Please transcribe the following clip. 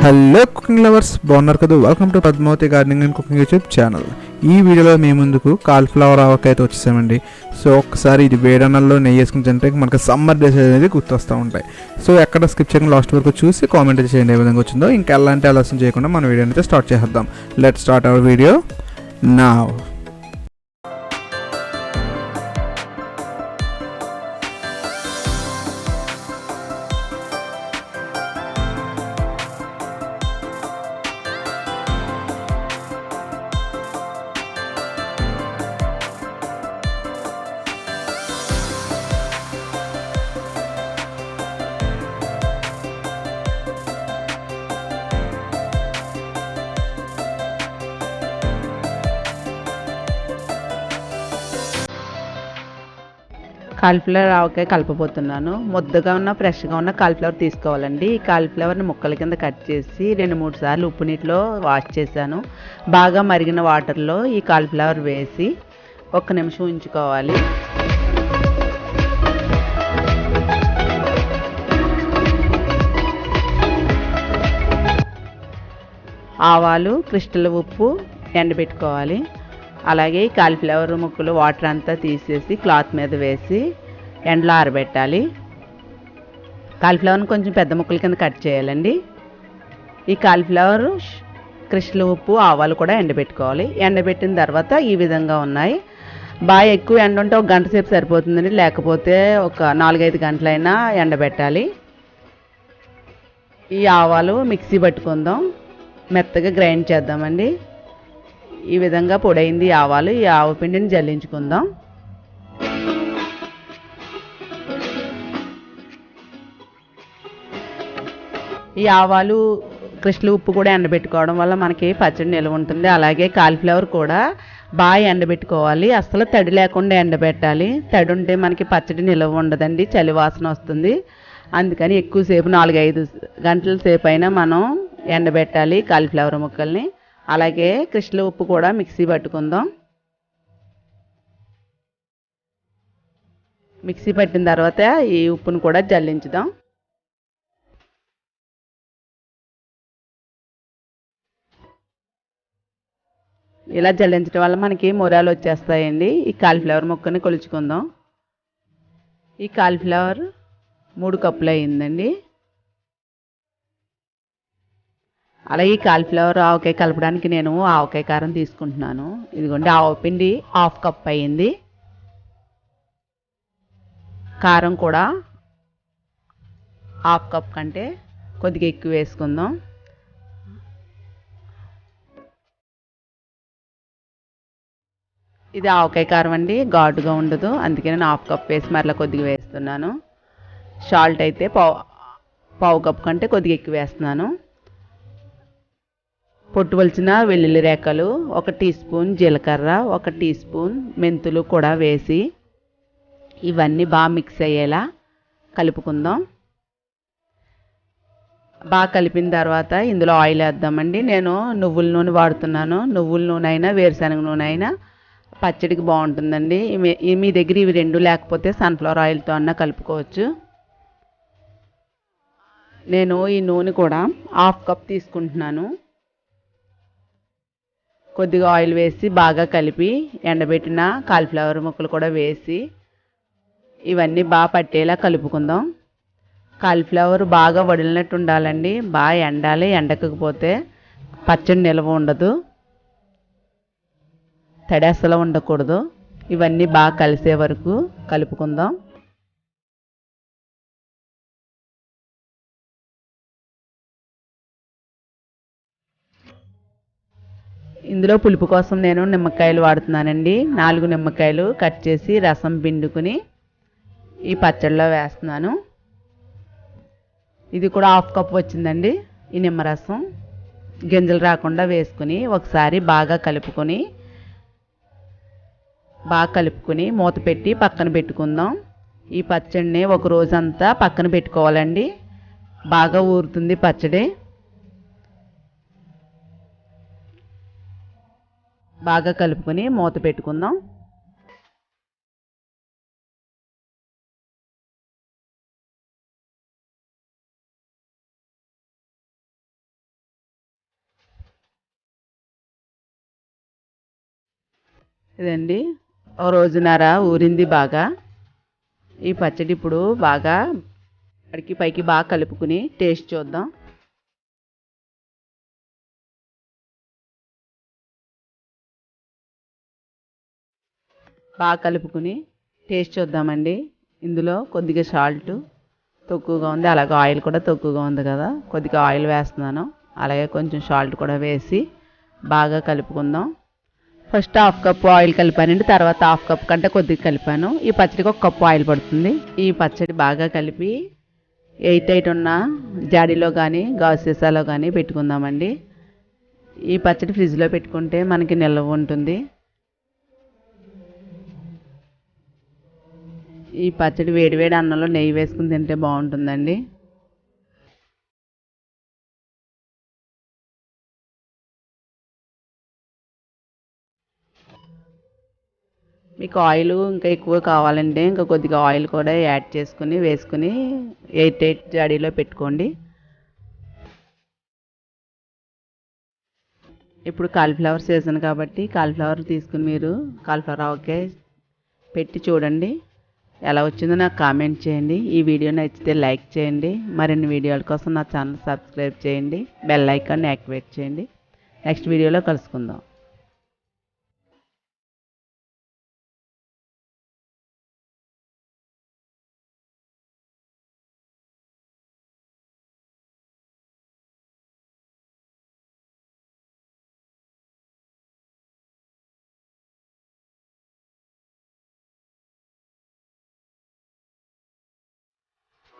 Hello cooking lovers, బాగున్నారు కదా? Welcome to Padmavati gardening and cooking YouTube channel. ఈ వీడియోలో మీ ముందుకు కాలిఫ్లవర్ ఆవకాయతో వచ్చేసామండి. సో ఒక్కసారి ఇది వేడన్నల్లో నెయ్యి వేసుకుని తింటే మనకి సమ్మర్ డేస్ అనేది గుర్తొస్తూ ఉంటాయి. సో ఎక్కడ స్కిప్ చేయకుండా లాస్ట్ వరకు చూసి కామెంట్ చేయండి ఏ విధంగా వచ్చిందో. ఇంకా ఎలాంటి ఆలస్యం చేయకుండా మన వీడియోని అయితే స్టార్ట్ చేద్దాం. Let's start our video now. Cauliflower ఆవకాయ కలపబోతున్నాను. ముద్దగా ఉన్న ఫ్రెష్గా ఉన్న కాలిఫ్లవర్ తీసుకోవాలండి. ఈ కాలిఫ్లవర్ని ముక్కల కింద కట్ చేసి 2-3 సార్లు ఉప్పు నీటిలో వాష్ చేశాను. బాగా మరిగిన వాటర్లో ఈ కాలిఫ్లవర్ వేసి 1 నిమిషం ఉంచుకోవాలి. ఆవాలు, క్రిస్టల్ ఉప్పు ఎండబెట్టుకోవాలి. అలాగే ఈ కాలిఫ్లవర్ ముక్కలు వాటర్ అంతా తీసేసి క్లాత్ మీద వేసి ఎండలో ఆరబెట్టాలి. కాలిఫ్లవర్ని కొంచెం పెద్ద ముక్కల కింద కట్ చేయాలండి. ఈ కాలిఫ్లవర్, క్రిస్టల్ ఉప్పు, ఆవాలు కూడా ఎండబెట్టుకోవాలి. ఎండబెట్టిన తర్వాత ఈ విధంగా ఉన్నాయి. బాగా ఎక్కువ ఎండ ఉంటే 1 గంట సేపు సరిపోతుందండి, లేకపోతే ఒక 4-5 గంటలైనా ఎండబెట్టాలి. ఈ ఆవాలు మిక్సీ పట్టుకుందాం, మెత్తగా గ్రైండ్ చేద్దామండి. ఈ విధంగా పొడైంది ఆవాలు. ఈ ఆవ పిండిని జల్లించుకుందాం. ఈ ఆవాలు, క్రిస్టల్ ఉప్పు కూడా ఎండబెట్టుకోవడం వల్ల మనకి పచ్చడి నిల్వ ఉంటుంది. అలాగే కాలిఫ్లవర్ కూడా బాగా ఎండబెట్టుకోవాలి. అసలు తడి లేకుండా ఎండబెట్టాలి. తడి ఉంటే మనకి పచ్చడి నిల్వ ఉండదండి, చలి వాసన వస్తుంది. అందుకని ఎక్కువసేపు 4-5 గంటల సేపు అయినా మనం ఎండబెట్టాలి కాలిఫ్లవర్ ముక్కల్ని. అలాగే క్రిస్టల్ ఉప్పు కూడా మిక్సీ పట్టుకుందాం. మిక్సీ పట్టిన తర్వాత ఈ ఉప్పును కూడా జల్లించుదాం. ఇలా జల్లించడం వల్ల మనకి మొరాలు వచ్చేస్తాయండి. ఈ కాలిఫ్లవర్ ముక్కని కొలుచుకుందాం. ఈ కాలిఫ్లవర్ 3 కప్పులు అయిందండి. అలాగే కాలిఫ్లవర్ ఆవకాయ కలపడానికి నేను ఆవకాయ కారం తీసుకుంటున్నాను. ఇదిగోండి, ఆవపిండి 1/2 కప్ అయింది. కారం కూడా 1/2 కప్ కంటే కొద్దిగా ఎక్కువ వేసుకుందాం. ఇది ఆవకాయ కారం అండి, ఘాటుగా ఉండదు. అందుకే నేను 1/2 కప్ వేసి మరలా కొద్దిగా వేస్తున్నాను. సాల్ట్ అయితే పావు కప్ కంటే కొద్దిగా ఎక్కువ వేస్తున్నాను. పొట్టు వలిచిన వెల్లుల్లి రేఖలు, 1 టీ స్పూన్ జీలకర్ర, 1 టీ స్పూన్ మెంతులు కూడా వేసి ఇవన్నీ బాగా మిక్స్ అయ్యేలా కలుపుకుందాం. బాగా కలిపిన తర్వాత ఇందులో ఆయిల్ వేద్దామండి. నేను నువ్వుల నూనె వాడుతున్నాను. నువ్వుల నూనె అయినా వేరుశనగ నూనె అయినా పచ్చడికి బాగుంటుందండి. మీ దగ్గర ఇవి 2 లేకపోతే సన్ఫ్లవర్ ఆయిల్తో అన్నా కలుపుకోవచ్చు. నేను ఈ నూనె కూడా 1/2 కప్ తీసుకుంటున్నాను. కొద్దిగా ఆయిల్ వేసి బాగా కలిపి ఎండబెట్టిన కాలిఫ్లవర్ ముక్కలు కూడా వేసి ఇవన్నీ బాగా పట్టేలా కలుపుకుందాం. కాలిఫ్లవర్ బాగా వడిలినట్టు ఉండాలండి, బాగా ఎండాలి. ఎండకపోతే పచ్చడి నిల్వ ఉండదు, తడి అసలు ఉండకూడదు. ఇవన్నీ బాగా కలిసే వరకు కలుపుకుందాం. ఇందులో పులుపు కోసం నేను నిమ్మకాయలు వాడుతున్నానండి. 4 నిమ్మకాయలు కట్ చేసి రసం పిండుకుని ఈ పచ్చడిలో వేస్తున్నాను. ఇది కూడా 1/2 కప్ వచ్చిందండి. ఈ నిమ్మరసం గింజలు రాకుండా వేసుకుని ఒకసారి బాగా కలుపుకొని మూత పెట్టి పక్కన పెట్టుకుందాం. ఈ పచ్చడిని 1 రోజంతా పక్కన పెట్టుకోవాలండి. బాగా ఊరుతుంది పచ్చడి. బాగా కలుపుకొని మూత పెట్టుకుందాం. ఇదండి ఓ రోజున్నర ఊరింది బాగా. ఈ పచ్చడి ఇప్పుడు బాగా అడికి పైకి బాగా కలుపుకుని టేస్ట్ చూద్దాం. బాగా కలుపుకుని టేస్ట్ చూద్దామండి. ఇందులో కొద్దిగా సాల్ట్ తక్కువగా ఉంది, అలాగే ఆయిల్ కూడా తక్కువగా ఉంది కదా, కొద్దిగా ఆయిల్ వేస్తున్నాను. అలాగే కొంచెం సాల్ట్ కూడా వేసి బాగా కలుపుకుందాం. ఫస్ట్ హాఫ్ కప్ ఆయిల్ కలిపానండి, తర్వాత హాఫ్ కప్ కంటే కొద్దిగా కలిపాను. ఈ పచ్చడికి 1 కప్పు ఆయిల్ పడుతుంది. ఈ పచ్చడి బాగా కలిపి ఎయిట్ ఉన్న జాడీలో కానీ గాజు సీసాలో కానీ పెట్టుకుందామండి. ఈ పచ్చడి ఫ్రిడ్జ్లో పెట్టుకుంటే మనకి నిల్వ ఉంటుంది. ఈ పచ్చడి వేడివేడి అన్నంలో నెయ్యి వేసుకుని తింటే బాగుంటుందండి. మీకు ఆయిల్ ఇంకా ఎక్కువ కావాలంటే ఇంకా కొద్దిగా ఆయిల్ కూడా యాడ్ చేసుకుని వేసుకుని ఎయిట్ జాడీలో పెట్టుకోండి. ఇప్పుడు కాలీఫ్లవర్ సీజన్ కాబట్టి కాలీఫ్లవర్ తీసుకుని మీరు కాలీఫ్లవర్ ఆవకాయ పెట్టి చూడండి. ఎలా వచ్చిందో నాకు కామెంట్ చేయండి. ఈ వీడియో నచ్చితే లైక్ చేయండి. మరిన్ని వీడియోల కోసం నా ఛానల్ సబ్స్క్రైబ్ చేయండి. బెల్ ఐకాన్ని యాక్టివేట్ చేయండి. నెక్స్ట్ వీడియోలో కలుసుకుందాం.